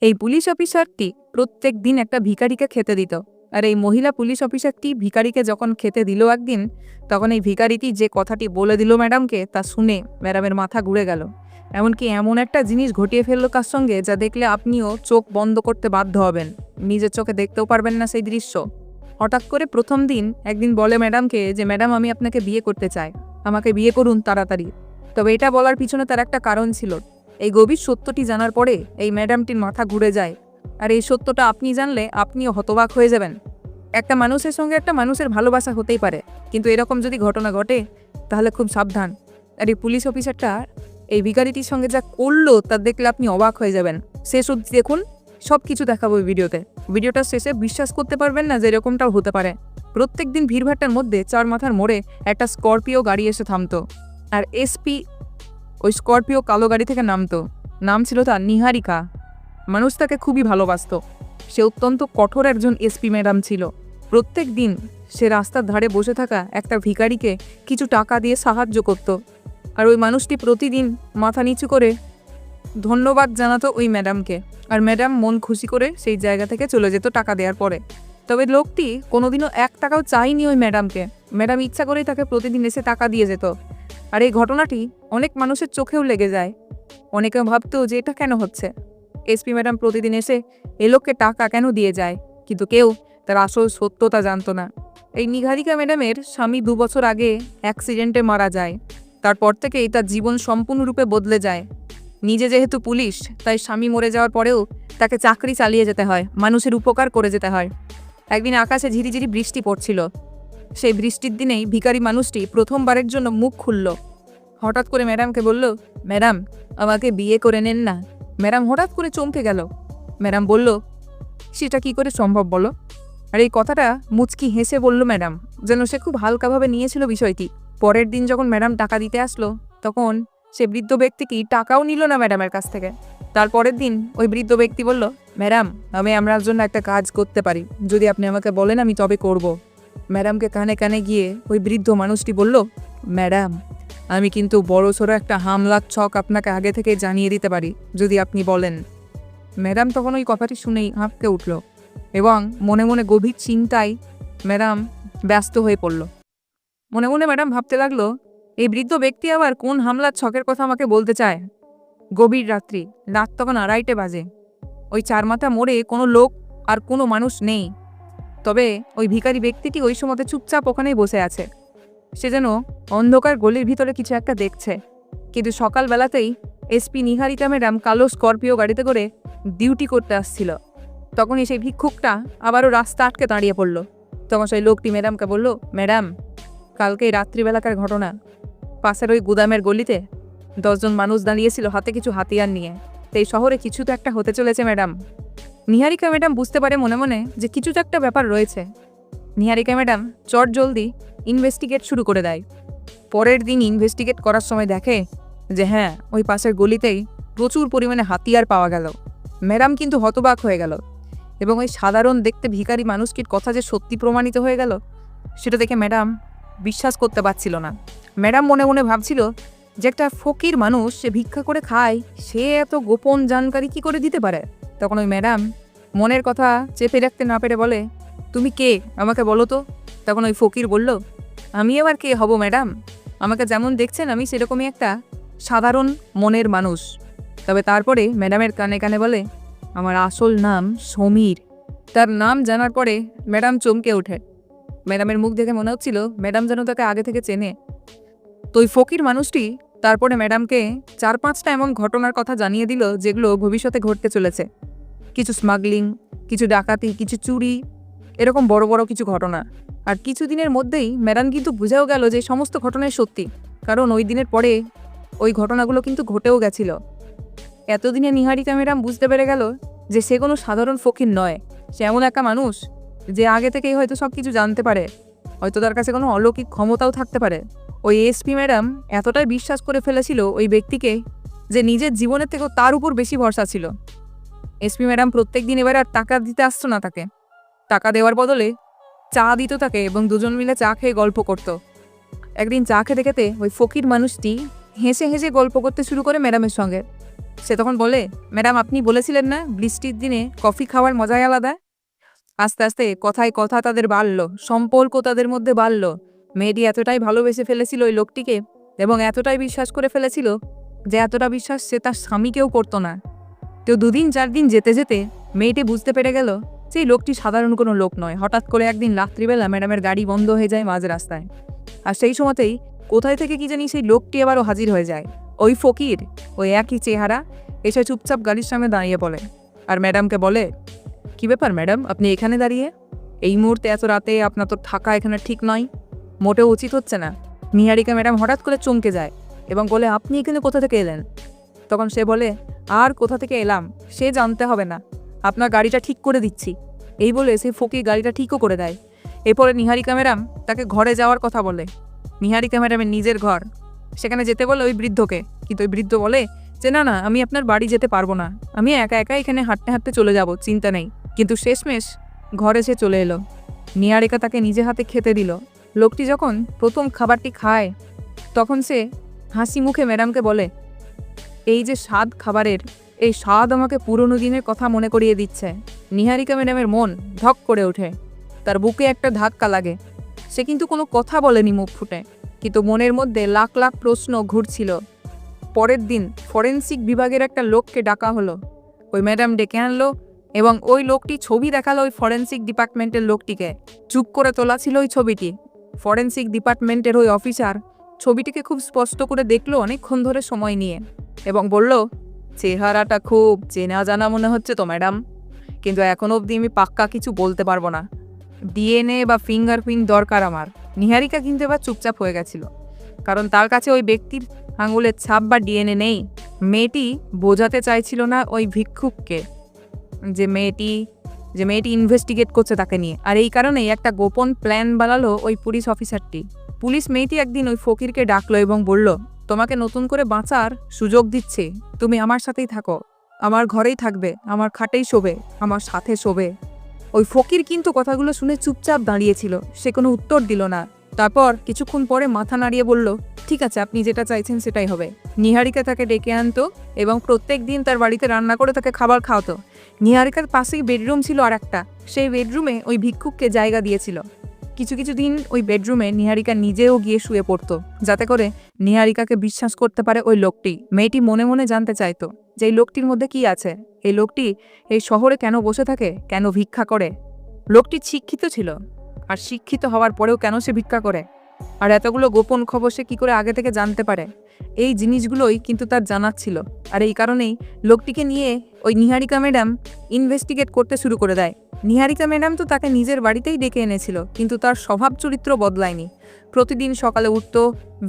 এই পুলিশ অফিসারটি প্রত্যেক দিন একটা ভিখারিকে খেতে দিত। আর এই মহিলা পুলিশ অফিসারটি ভিখারিকে যখন খেতে দিল একদিন, তখন এই ভিখারিটি যে কথাটি বলে দিল ম্যাডামকে, তা শুনে ম্যাডামের মাথা ঘুরে গেল। এমনকি এমন একটা জিনিস ঘটিয়ে ফেললো কার সঙ্গে, যা দেখলে আপনিও চোখ বন্ধ করতে বাধ্য হবেন, নিজের চোখে দেখতেও পারবেন না সেই দৃশ্য। হঠাৎ করে প্রথম দিন একদিন বলে ম্যাডামকে যে, ম্যাডাম আমি আপনাকে বিয়ে করতে চাই, আমাকে বিয়ে করুন তাড়াতাড়ি। তবে এটা বলার পিছনে তার একটা কারণ ছিল। এই গভীর সত্যটি জানার পরে এই ম্যাডামটির মাথা ঘুরে যায়। আর এই সত্যটা আপনি জানলে আপনিও হতবাক হয়ে যাবেন। একটা মানুষের সঙ্গে একটা মানুষের ভালোবাসা হতেই পারে, কিন্তু এরকম যদি ঘটনা ঘটে তাহলে খুব সাবধান। আর এই পুলিশ অফিসারটা এই ভিখারিটির সঙ্গে যা করলো তা দেখলে আপনি অবাক হয়ে যাবেন। শেষ অবধি দেখুন, সব কিছু দেখাবো ভিডিওতে। ভিডিওটার শেষে বিশ্বাস করতে পারবেন না যে এরকমটাও হতে পারে। প্রত্যেক দিন ভিড়ভাট্টার মধ্যে চার মাথার মোড়ে একটা স্করপিও গাড়ি এসে থামতো, আর এসপি ওই স্করপিও কালো গাড়ি থেকে নামতো। নাম ছিল তার নিহারিকা। মানুষ তাকে খুবই ভালোবাসত। সে অত্যন্ত কঠোর একজন এসপি ম্যাডাম ছিল। প্রত্যেক দিন সে রাস্তার ধারে বসে থাকা একটা ভিখারিকে কিছু টাকা দিয়ে সাহায্য করত। আর ওই মানুষটি প্রতিদিন মাথা নিচু করে ধন্যবাদ জানাতো ওই ম্যাডামকে। আর ম্যাডাম মন খুশি করে সেই জায়গা থেকে চলে যেত টাকা দেওয়ার পরে। তবে লোকটি কোনোদিনও 1 টাকাও চায়নি ওই ম্যাডামকে। ম্যাডাম ইচ্ছা করেই তাকে প্রতিদিন এসে টাকা দিয়ে যেত। আর এই ঘটনাটি অনেক মানুষের চোখেও লেগে যায়। অনেকে ভাবতো যে এটা কেন হচ্ছে, এসপি ম্যাডাম প্রতিদিন এসে এ লোককে টাকা কেন দিয়ে যায়, কিন্তু কেউ তার আসল সত্যতা জানতো না। এই নিহারিকা ম্যাডামের স্বামী 2 বছর আগে অ্যাক্সিডেন্টে মারা যায়। তারপর থেকেই তার জীবন সম্পূর্ণরূপে বদলে যায়। নিজে যেহেতু পুলিশ, তাই স্বামী মরে যাওয়ার পরেও তাকে চাকরি চালিয়ে যেতে হয়, মানুষের উপকার করে যেতে হয়। একদিন আকাশে ঝিরিঝিরি বৃষ্টি পড়ছিল। সেই বৃষ্টির দিনেই ভিখারি মানুষটি প্রথমবারের জন্য মুখ খুলল। হঠাৎ করে ম্যাডামকে বলল, ম্যাডাম আমাকে বিয়ে করে নেন না। ম্যাডাম হঠাৎ করে চমকে গেল। ম্যাডাম বলল, সেটা কি করে সম্ভব বলো? আর এই কথাটা মুচকি হেসে বলল ম্যাডাম, যেন সে খুব হালকাভাবে নিয়েছিল বিষয়টি। পরের দিন যখন ম্যাডাম টাকা দিতে আসলো, তখন সে বৃদ্ধ ব্যক্তি কি টাকাও নিল না ম্যাডামের কাছ থেকে। তারপরের দিন ওই বৃদ্ধ ব্যক্তি বলল, ম্যাডাম আমি আপনার জন্য একটা কাজ করতে পারি, যদি আপনি আমাকে বলেন আমি তবে করব। ম্যাডামকে কানে কানে গিয়ে ওই বৃদ্ধ মানুষটি বলল, ম্যাডাম আমি কিন্তু বড়সড় একটা হামলার ছক আপনাকে আগে থেকে জানিয়ে দিতে পারি, যদি আপনি বলেন। ম্যাডাম তখন ওই কথাটি শুনেই হাঁপকে উঠল এবং মনে মনে গভীর চিন্তায় ম্যাডাম ব্যস্ত হয়ে পড়ল। মনে মনে ম্যাডাম ভাবতে লাগলো, এই বৃদ্ধ ব্যক্তি আবার কোন হামলার ছকের কথা আমাকে বলতে চায়। গভীর রাত্রি, রাত তখন 2:30 বাজে। ওই চার মাথা মোড়ে কোনো লোক আর কোনো মানুষ নেই। তবে ওই ভিখারি ব্যক্তিটি ওই সময়তে চুপচাপ ওখানেই বসে আছে। সে যেন অন্ধকার গলির ভিতরে কিছু একটা দেখছে। কিন্তু সকালবেলাতেই এসপি নিহারিকা ম্যাডাম কালো স্করপিও গাড়িতে করে ডিউটি করতে আসছিল। তখনই সেই ভিক্ষুকটা আবারও রাস্তা আটকে দাঁড়িয়ে পড়ল। তখন সেই লোকটি ম্যাডামকে বলল, ম্যাডাম কালকে রাত্রিবেলাকার ঘটনা, পাশের ওই গুদামের গলিতে 10 জন মানুষ দাঁড়িয়েছিল হাতে কিছু হাতিয়ার নিয়ে। এই শহরে কিছু তো একটা হতে চলেছে ম্যাডাম। নিহারিকা ম্যাডাম বুঝতে পারে মনে মনে যে কিছু তো একটা ব্যাপার রয়েছে। নিহারিকা ম্যাডাম চট জলদি ইনভেস্টিগেট শুরু করে দেয়। পরের দিন ইনভেস্টিগেট করার সময় দেখে যে হ্যাঁ, ওই পাশের গলিতেই প্রচুর পরিমাণে হাতিয়ার পাওয়া গেল। ম্যাডাম কিন্তু হতবাক হয়ে গেল এবং ওই সাধারণ দেখতে ভিখারি মানুষটির কথা যে সত্যি প্রমাণিত হয়ে গেল, সেটা দেখে ম্যাডাম বিশ্বাস করতে পারছিল না। ম্যাডাম মনে মনে ভাবছিল যে একটা ফকির মানুষ, সে ভিক্ষা করে খায়, সে এত গোপন জানকারি কি করে দিতে পারে। তখন ওই ম্যাডাম মনের কথা চেপে রাখতে না পেরে বলে, তুমি কে আমাকে বলো তো। তখন ওই ফকির বলল, আমি আবার কে হব ম্যাডাম, আমাকে যেমন দেখছেন আমি সেরকমই একটা সাধারণ মনের মানুষ। তবে তারপরে ম্যাডামের কানে কানে বলে, আমার আসল নাম সমীর। তার নাম জানার পরে ম্যাডাম চমকে ওঠে। ম্যাডামের মুখ দেখে মনে হচ্ছিল ম্যাডাম যেন তাকে আগে থেকে চেনে। তো ওই ফকির মানুষটি তারপরে ম্যাডামকে 4-5টা এমন ঘটনার কথা জানিয়ে দিল যেগুলো ভবিষ্যতে ঘটতে চলেছে। কিছু স্মাগলিং, কিছু ডাকাতি, কিছু চুরি, এরকম বড় বড় কিছু ঘটনা। আর কিছু দিনের মধ্যেই ম্যাডাম কিন্তু বুঝেও গেল যে সমস্ত ঘটনাই সত্যি, কারণ ওই দিনের পরে ওই ঘটনাগুলো কিন্তু ঘটেও গেছিল। এতদিনে নিহারিকা ম্যাডাম বুঝতে পেরে গেল যে সে কোনো সাধারণ ফকির নয়, সে এমন একটা মানুষ যে আগে থেকেই হয়তো সব কিছু জানতে পারে, হয়তো তার কাছে কোনো অলৌকিক ক্ষমতাও থাকতে পারে। ওই এসপি ম্যাডাম এতটাই বিশ্বাস করে ফেলেছিল ওই ব্যক্তিকে যে নিজের জীবনের থেকেও তার উপর বেশি ভরসা ছিল। এসপি ম্যাডাম প্রত্যেক দিন এবার আর টাকা দিতে আসতো না তাকে, টাকা দেওয়ার বদলে চা দিত তাকে এবং দুজন মিলে চা খেয়ে গল্প করত। একদিন চা খেতে খেতে ওই ফকির মানুষটি হেসে হেসে গল্প করতে শুরু করে ম্যাডামের সঙ্গে। সে তখন বলে, ম্যাডাম আপনি বলেছিলেন না বৃষ্টির দিনে কফি খাওয়ার মজাই আলাদা। আস্তে আস্তে কথায় কথা তাদের বাড়ল, সম্পর্ক তাদের মধ্যে বাড়ল। মেয়েটি এতটাই ভালোবেসে ফেলেছিল ওই লোকটিকে এবং এতটাই বিশ্বাস করে ফেলেছিল যে এতটা বিশ্বাস সে তার স্বামীকেও করতো না। তো 2 দিন 4 দিন যেতে যেতে মেয়েটি বুঝতে পেরে গেল যে এই লোকটি সাধারণ কোনো লোক নয়। হঠাৎ করে একদিন রাত্রিবেলা ম্যাডামের গাড়ি বন্ধ হয়ে যায় মাঝ রাস্তায়। আর সেই সময়তেই কোথায় থেকে কি জানি সেই লোকটি আবারও হাজির হয়ে যায়। ওই ফকির, ওই একই চেহারা, এসে চুপচাপ গাড়ির সামনে দাঁড়িয়ে পড়ে আর ম্যাডামকে বলে, কি ব্যাপার ম্যাডাম, আপনি এখানে দাঁড়িয়ে? এই মুহূর্তে এত রাতে আপনার তো থাকা এখানে ঠিক নয়, মোটেও উচিত হচ্ছে না। নিহারিকা ম্যাডাম হঠাৎ করে চমকে যায় এবং বলে, আপনি এখানে কোথা থেকে এলেন? তখন সে বলে, আর কোথা থেকে এলাম সে জানতে হবে না, আপনার গাড়িটা ঠিক করে দিচ্ছি। এই বলে সে ফকির গাড়িটা ঠিকও করে দেয়। এরপরে নিহারিকা ম্যাডাম তাকে ঘরে যাওয়ার কথা বলে। নিহারিকা ম্যাডামের নিজের ঘর, সেখানে যেতে বলে ওই বৃদ্ধকে। কিন্তু ওই বৃদ্ধ বলে যে না না, আমি আপনার বাড়ি যেতে পারবো না, আমি একা একা এখানে হাঁটতে হাঁটতে চলে যাব, চিন্তা নেই। কিন্তু শেষমেশ ঘরে সে চলে এলো। নিহারিকা তাকে নিজে হাতে খেতে দিল। লোকটি যখন প্রথম খাবারটি খায় তখন সে হাসি মুখে ম্যাডামকে বলে, এই যে স্বাদ খাবারের, এই স্বাদ আমাকে পুরনো দিনের কথা মনে করিয়ে দিচ্ছে। নিহারিকা ম্যাডামের মন ধক করে ওঠে, তার বুকে একটা ধাক্কা লাগে। সে কিন্তু কোনো কথা বলেনি মুখ ফুটে, কিন্তু মনের মধ্যে লাখ লাখ প্রশ্ন ঘুরছিল। পরের দিন ফরেন্সিক বিভাগের একটা লোককে ডাকা হলো। ওই ম্যাডাম ডেকে আনলো এবং ওই লোকটি ছবি দেখালো ওই ফরেন্সিক ডিপার্টমেন্টের লোকটিকে। চুপ করে তোলা ছিল ওই ছবিটি। ফরেন্সিক ডিপার্টমেন্টের ওই অফিসার ছবিটিকে খুব স্পষ্ট করে দেখলো অনেকক্ষণ ধরে সময় নিয়ে এবং বলল, চেহারাটা খুব চেনা জানা মনে হচ্ছে তো ম্যাডাম, কিন্তু এখনও অবধি আমি পাক্কা কিছু বলতে পারবো না। ডিএনএ বা ফিঙ্গারপ্রিন্ট দরকার আমার। নিহারিকা কিন্তু এবার চুপচাপ হয়ে গেছিল, কারণ তার কাছে ওই ব্যক্তির আঙুলের ছাপ বা ডিএনএ নেই। মেয়েটি বোঝাতে চাইছিল না ওই ভিক্ষুককে যে মেয়েটি ইনভেস্টিগেট করছে তাকে নিয়ে। আর এই কারণেই একটা গোপন প্ল্যান বানালো ওই পুলিশ অফিসারটি। পুলিশ মেয়েটি একদিন ওই ফকিরকে ডাকলো এবং বলল, তোমাকে নতুন করে বাঁচার সুযোগ দিচ্ছে, তুমি আমার সাথেই থাকো, আমার ঘরেই থাকবে, আমার খাটেই শোবে, আমার সাথে শোবে। ওই ফকির কিন্তু কথাগুলো শুনে চুপচাপ দাঁড়িয়েছিল, সে কোনো উত্তর দিল না। তারপর কিছুক্ষণ পরে মাথা নাড়িয়ে বলল, ঠিক আছে, আপনি যেটা চাইছেন সেটাই হবে। নিহারিকা তাকে ডেকে আনতো এবং প্রত্যেক দিন তার বাড়িতে রান্না করে তাকে খাবার খাওয়াতো। নিহারিকার পাশেই বেডরুম ছিল আর একটা, সেই বেডরুমে ওই ভিক্ষুককে জায়গা দিয়েছিল। কিছু কিছু দিন ওই বেডরুমে নিহারিকা নিজেও গিয়ে শুয়ে পড়তো, যাতে করে নিহারিকাকে বিশ্বাস করতে পারে ওই লোকটি। মেয়েটি মনে মনে জানতে চাইতো যে এই লোকটির মধ্যে কি আছে, এই লোকটি এই শহরে কেন বসে থাকে, কেন ভিক্ষা করে। লোকটি শিক্ষিত ছিল, আর শিক্ষিত হওয়ার পরেও কেন সে ভিক্ষা করে, আর এতগুলো গোপন খবর সে কী করে আগে থেকে জানতে পারে। এই জিনিসগুলোই কিন্তু তার জানার ছিল। আর এই কারণেই লোকটিকে নিয়ে ওই নিহারিকা ম্যাডাম ইনভেস্টিগেট করতে শুরু করে দেয়। নিহারিকা ম্যাডাম তো তাকে নিজের বাড়িতেই ডেকে এনেছিল, কিন্তু তার স্বভাব চরিত্র বদলায়নি। প্রতিদিন সকালে উঠত,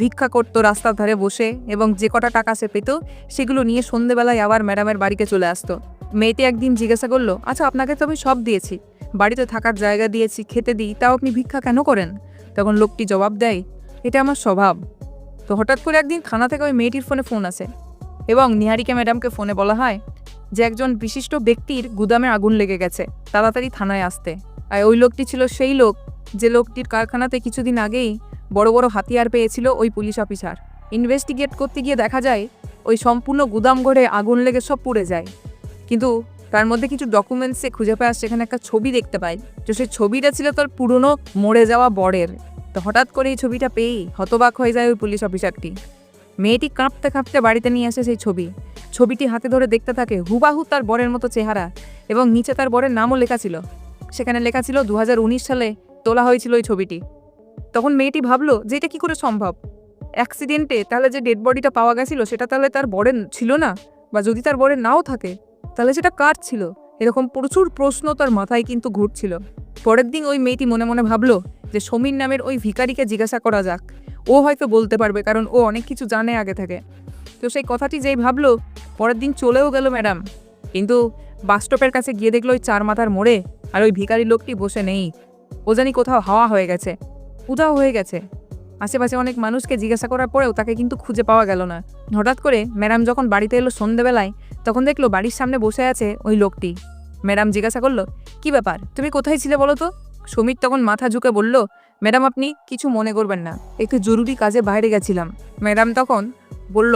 ভিক্ষা করতো রাস্তার ধারে বসে, এবং যে কটা টাকা সে পেত সেগুলো নিয়ে সন্ধেবেলায় আবার ম্যাডামের বাড়িতে চলে আসতো। মেয়েটি একদিন জিজ্ঞাসা করলো, আচ্ছা আপনাকে তো আমি সব দিয়েছি, বাড়িতে থাকার জায়গা দিয়েছি, খেতে দিই, তাও আপনি ভিক্ষা কেন করেন? তখন লোকটি জবাব দেয়, এটা আমার স্বভাব। তো হঠাৎ করে একদিন থানা থেকে ওই মেয়েটির ফোন আসে এবং নিহারিকা ম্যাডামকে ফোনে বলা হয় যে একজন বিশিষ্ট ব্যক্তির গুদামে আগুন লেগে গেছে, তাড়াতাড়ি থানায় আসতে। আর ওই লোকটি ছিল সেই লোক যে লোকটির কারখানাতে কিছুদিন আগেই বড় বড় হাতিয়ার পেয়েছিল ওই পুলিশ অফিসার। ইনভেস্টিগেট করতে গিয়ে দেখা যায় ওই সম্পূর্ণ গুদাম ঘরে আগুন লেগে সব পুড়ে যায়, কিন্তু তার মধ্যে কিছু ডকুমেন্টসে খুঁজে পায়, সেখানে একটা ছবি দেখতে পায়। তো সেই ছবিটা ছিল তার পুরনো মরে যাওয়া বরের। তো হঠাৎ করে এই ছবিটা পেয়েই হতবাক হয়ে যায় ওই পুলিশ অফিসারটি। মেয়েটি কাঁপতে কাঁপতে বাড়িতে নিয়ে আসে সেই ছবিটি হাতে ধরে দেখতে থাকে, হুবাহু তার বরের মতো চেহারা, এবং নিচে তার বরের নামও লেখা ছিল। সেখানে লেখা ছিল 2019 সালে তোলা হয়েছিল ওই ছবিটি। তখন মেয়েটি ভাবলো যে এটা কী করে সম্ভব, অ্যাক্সিডেন্টে তাহলে যে ডেড বডিটা পাওয়া গেছিল সেটা তাহলে তার বরের ছিল না, বা যদি তার বরের নাও থাকে তাহলে সেটা কার ছিল? এরকম প্রচুর প্রশ্ন তার মাথায় কিন্তু ঘুরছিল। পরের দিন ওই মেয়েটি মনে মনে ভাবলো যে সমীর নামের ওই ভিখারিকে জিজ্ঞাসা করা যাক, ও হয়তো বলতে পারবে, কারণ ও অনেক কিছু জানে আগে থেকে। তো সেই কথাটি যেই ভাবলো, পরের দিন চলেও গেল ম্যাডাম, কিন্তু বাস স্টপের কাছে গিয়ে দেখলো ওই 4 মাথার মোড়ে আর ওই ভিখারি লোকটি বসে নেই। ও জানি কোথাও হাওয়া হয়ে গেছে, উধাও হয়ে গেছে। আশেপাশে অনেক মানুষকে জিজ্ঞাসা করার পরেও তাকে কিন্তু খুঁজে পাওয়া গেল না। হঠাৎ করে ম্যাডাম যখন বাড়িতে এলো সন্ধ্যেবেলায়, তখন দেখলো বাড়ির সামনে বসে আছে ওই লোকটি। ম্যাডাম জিজ্ঞাসা করলো, কি ব্যাপার, তুমি কোথায় ছিলে বলো তো? সমীর তখন মাথা ঝুঁকে বলল, ম্যাডাম আপনি কিছু মনে করবেন না, একটু জরুরি কাজে বাইরে গেছিলাম। ম্যাডাম তখন বলল,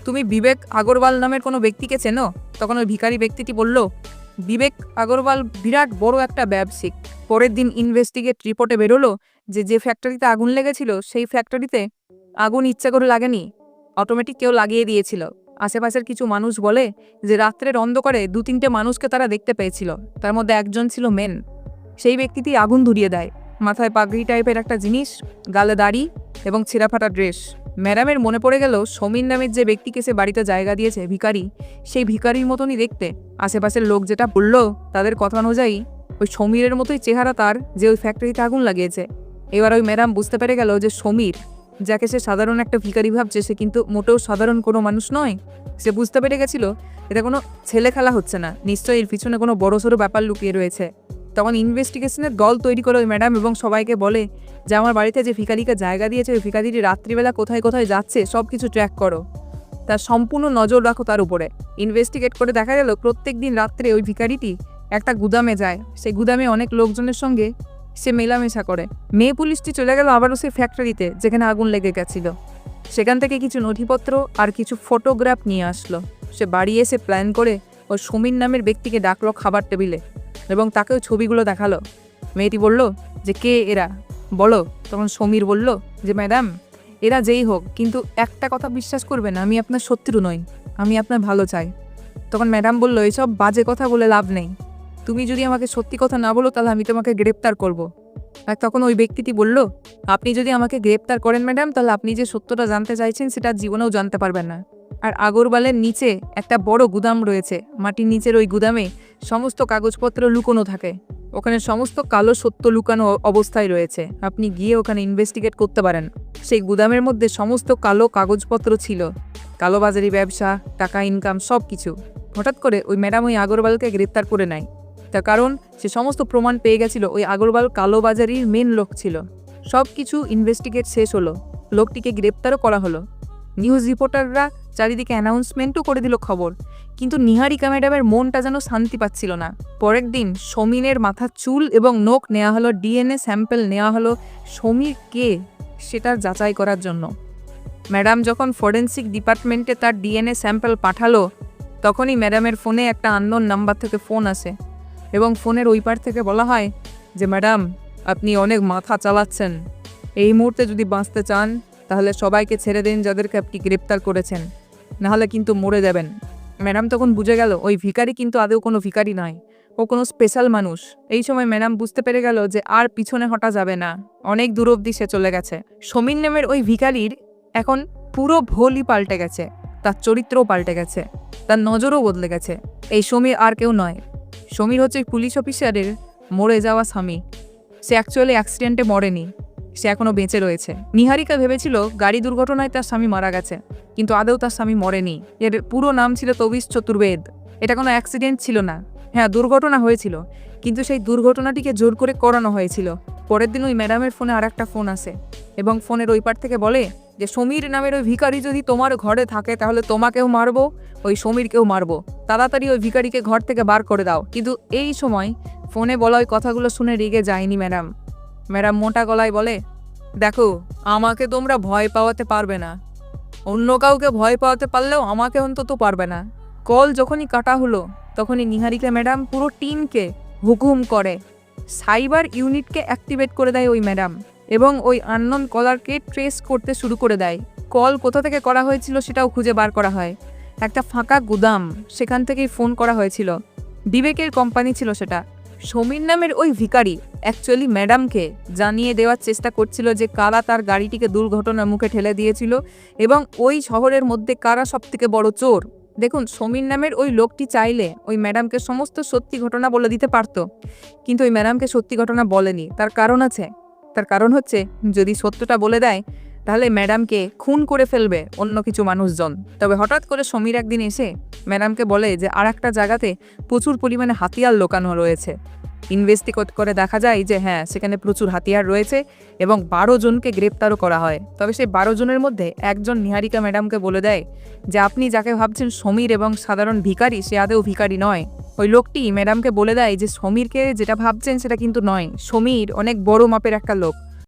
তুমি বিবেক আগরওয়াল নামের কোনো ব্যক্তিকে চেনো? তখন ওই ভিখারি ব্যক্তিটি বলল, বিবেক আগরওয়াল বিরাট বড় একটা ব্যবসায়িক। পরের দিন ইনভেস্টিগেট রিপোর্টে বেরোলো যে ফ্যাক্টরিতে আগুন লেগেছিল সেই ফ্যাক্টরিতে আগুন ইচ্ছা করে লাগেনি, অটোমেটিক কেউ লাগিয়ে দিয়েছিল। আশেপাশের কিছু মানুষ বলে যে রাত্রের অন্ধকারে 2-3টে মানুষকে তারা দেখতে পেয়েছিল, তার মধ্যে একজন ছিল মেন। সেই ব্যক্তিটি আগুন ধরিয়ে দেয়। মাথায় পাগড়ি টাইপের একটা জিনিস, গালে দাড়ি এবং ছেঁড়াফাটা ড্রেস। ম্যাডামের মনে পড়ে গেল সমীর নামের যে ব্যক্তিকে সে বাড়িতে জায়গা দিয়েছে ভিখারি, সেই ভিখারির মতনই দেখতে। আশেপাশের লোক যেটা বলল তাদের কথা অনুযায়ী ওই সমীরের মতোই চেহারা তার, যে ওই ফ্যাক্টরিতে আগুন লাগিয়েছে। এবার ওই ম্যাডাম বুঝতে পেরে গেল যে সমীর, যাকে সে সাধারণ একটা ভিখারি ভাবছে, সে কিন্তু মোটেও সাধারণ কোনো মানুষ নয়। সে বুঝতে পেরে গেছিল এটা কোনো ছেলে খেলা হচ্ছে না, নিশ্চয়ই এর পিছনে কোনো বড়সড় ব্যাপার লুকিয়ে রয়েছে। তখন ইনভেস্টিগেশনের দল তৈরি করে ওই ম্যাডাম এবং সবাইকে বলে যে আমার বাড়িতে যে ভিখারিকে জায়গা দিয়েছে ওই ভিখারিটি রাত্রিবেলা কোথায় কোথায় যাচ্ছে সব কিছু ট্র্যাক করো, তার সম্পূর্ণ নজর রাখো তার উপরে। ইনভেস্টিগেট করে দেখা গেল প্রত্যেক দিন রাত্রে ওই ভিখারিটি একটা গুদামে যায়, সেই গুদামে অনেক লোকজনের সঙ্গে সে মেলামেশা করে। মেয়ে পুলিশটি চলে গেল আবারও সেই ফ্যাক্টরিতে যেখানে আগুন লেগে গেছিল। সেখান থেকে কিছু নথিপত্র আর কিছু ফটোগ্রাফ নিয়ে আসলো। সে বাড়ি এসে প্ল্যান করে ওই সমীর নামের ব্যক্তিকে ডাকলো খাবার টেবিলে এবং তাকেও ছবিগুলো দেখালো। মেয়েটি বলল যে কে এরা বলো। তখন সমীর বলল যে ম্যাডাম, এরা যেই হোক, কিন্তু একটা কথা বিশ্বাস করবেন, আমি আপনার শত্রু নই, আমি আপনার ভালো চাই। তখন ম্যাডাম বলল, এইসব বাজে কথা বলে লাভ নেই, তুমি যদি আমাকে সত্যি কথা না বলো তাহলে আমি তোমাকে গ্রেপ্তার করব। আর তখন ওই ব্যক্তিটি বলল, আপনি যদি আমাকে গ্রেপ্তার করেন ম্যাডাম, তাহলে আপনি যে সত্যটা জানতে চাইছেন সেটা জীবনেও জানতে পারবেন না। আর আগরওয়ালের নিচে একটা বড় গুদাম রয়েছে, মাটির নিচের ওই গুদামে সমস্ত কাগজপত্র লুকোনো থাকে, ওখানে সমস্ত কালো সত্য লুকানো অবস্থায় রয়েছে, আপনি গিয়ে ওখানে ইনভেস্টিগেট করতে পারেন। সেই গুদামের মধ্যে সমস্ত কালো কাগজপত্র ছিল, কালোবাজারি ব্যবসা, টাকা ইনকাম সব কিছু। হঠাৎ করে ওই ম্যাডাম ওই আগরওয়ালকে গ্রেপ্তার করে নেয়, তার কারণ সে সমস্ত প্রমাণ পেয়ে গেছিল ওই আগরওয়াল কালোবাজারির মেন লোক ছিল। সব কিছু ইনভেস্টিগেট শেষ হলো, লোকটিকে গ্রেপ্তারও করা হলো। নিউজ রিপোর্টাররা চারিদিকে অ্যানাউন্সমেন্টও করে দিল খবর, কিন্তু নিহারিকা ম্যাডামের মনটা যেন শান্তি পাচ্ছিল না। পরের দিন সমীরের মাথার চুল এবং নখ নেওয়া হলো, ডিএনএ স্যাম্পল নেওয়া হলো সমীর কে সেটার যাচাই করার জন্য। ম্যাডাম যখন ফরেন্সিক ডিপার্টমেন্টে তার ডিএনএ স্যাম্পল পাঠালো, তখনই ম্যাডামের ফোনে একটা আননোন নাম্বার থেকে ফোন আসে এবং ফোনের ওই পার থেকে বলা হয় যে ম্যাডাম, আপনি অনেক মাথা চালাচ্ছেন, এই মুহূর্তে যদি বাঁচতে চান তাহলে সবাইকে ছেড়ে দিন যাদেরকে আপনি গ্রেপ্তার করেছেন, নাহলে কিন্তু মরে যাবেন। ম্যাডাম তখন বুঝে গেল ওই ভিখারি কিন্তু আদৌ কোনো ভিখারি নয়, ও কোনো স্পেশাল মানুষ। এই সময় ম্যাডাম বুঝতে পেরে গেল যে আর পিছনে হটা যাবে না, অনেক দূর অবধি সে চলে গেছে। সমীর নামের ওই ভিখারির এখন পুরো ভোলই পাল্টে গেছে, তার চরিত্রও পাল্টে গেছে, তার নজরও বদলে গেছে। এই সমীর আর কেউ নয়, সমীর হচ্ছে পুলিশ অফিসারের মরে যাওয়া স্বামী। সে অ্যাকচুয়ালি অ্যাক্সিডেন্টে মরেনি, সে এখনও বেঁচে রয়েছে। নিহারিকা ভেবেছিল গাড়ি দুর্ঘটনায় তার স্বামী মারা গেছে, কিন্তু আদৌ তার স্বামী মরেনি। এর পুরো নাম ছিল তবিশ চতুর্বেদ। এটা কোনো অ্যাক্সিডেন্ট ছিল না, হ্যাঁ দুর্ঘটনা হয়েছিল, কিন্তু সেই দুর্ঘটনাটিকে জোর করে করানো হয়েছিল। পরের দিন ওই ম্যাডামের ফোনে আর একটা ফোন আসে এবং ফোনের ওই পার থেকে বলে যে সমীর নামের ওই ভিখারি যদি তোমার ঘরে থাকে তাহলে তোমাকেও মারবো, ওই সমীরকেও মারবো, তাড়াতাড়ি ওই ভিখারিকে ঘর থেকে বার করে দাও। কিন্তু এই সময় ফোনে বলা ওই কথাগুলো শুনে রেগে যায়নি ম্যাডাম। ম্যাডাম মোটা গলায় বলে, দেখো, আমাকে তোমরা ভয় পাওয়াতে পারবে না, অন্য কাউকে ভয় পাওয়াতে পারলেও আমাকে অন্তত পারবে না। কল যখনই কাটা হলো তখনই নিহারিকা ম্যাডাম পুরো টিমকে হুকুম করে সাইবার ইউনিটকে অ্যাক্টিভেট করে দেয় ওই ম্যাডাম, এবং ওই আননোন কলারকে ট্রেস করতে শুরু করে দেয়। কল কোথা থেকে করা হয়েছিল সেটাও খুঁজে বার করা হয়। একটা ফাঁকা গুদাম, সেখান থেকেই ফোন করা হয়েছিল, বিবেকের কোম্পানি ছিল সেটা। সমীর নামের ওই ভিখারি অ্যাকচুয়ালি ম্যাডামকে জানিয়ে দেওয়ার চেষ্টা করছিল যে কারা তার গাড়িটিকে দুর্ঘটনার মুখে ঠেলে দিয়েছিল এবং ওই শহরের মধ্যে কারা সবথেকে বড় চোর। দেখুন, সমীর নামের ওই লোকটি চাইলে ওই ম্যাডামকে সমস্ত সত্যি ঘটনা বলে দিতে পারত, কিন্তু ওই ম্যাডামকে সত্যি ঘটনা বলেনি। তার কারণ আছে, তার কারণ হচ্ছে যদি সত্যটা বলে দেয় তাহলে ম্যাডামকে খুন করে ফেলবে অন্য কিছু মানুষজন। তবে হঠাৎ করে সমীর একদিন এসে ম্যাডামকে বলে যে আর একটা জায়গাতে প্রচুর পরিমাণে হাতিয়ার লোকানো রয়েছে। ইনভেস্টিগেট করে দেখা যায় যে হ্যাঁ, সেখানে প্রচুর হাতিয়ার রয়েছে এবং 12 জনকে গ্রেপ্তারও করা হয়। তবে সেই 12 জনের মধ্যে একজন নিহারিকা ম্যাডামকে বলে দেয় যে আপনি যাকে ভাবছেন সমীর এবং সাধারণ ভিখারি, সে আদৌ ভিখারি নয়। ওই লোকটি ম্যাডামকে বলে দেয় যে সমীরকে যেটা ভাবছেন সেটা কিন্তু নয়, সমীর অনেক বড় মাপের একটা লোক।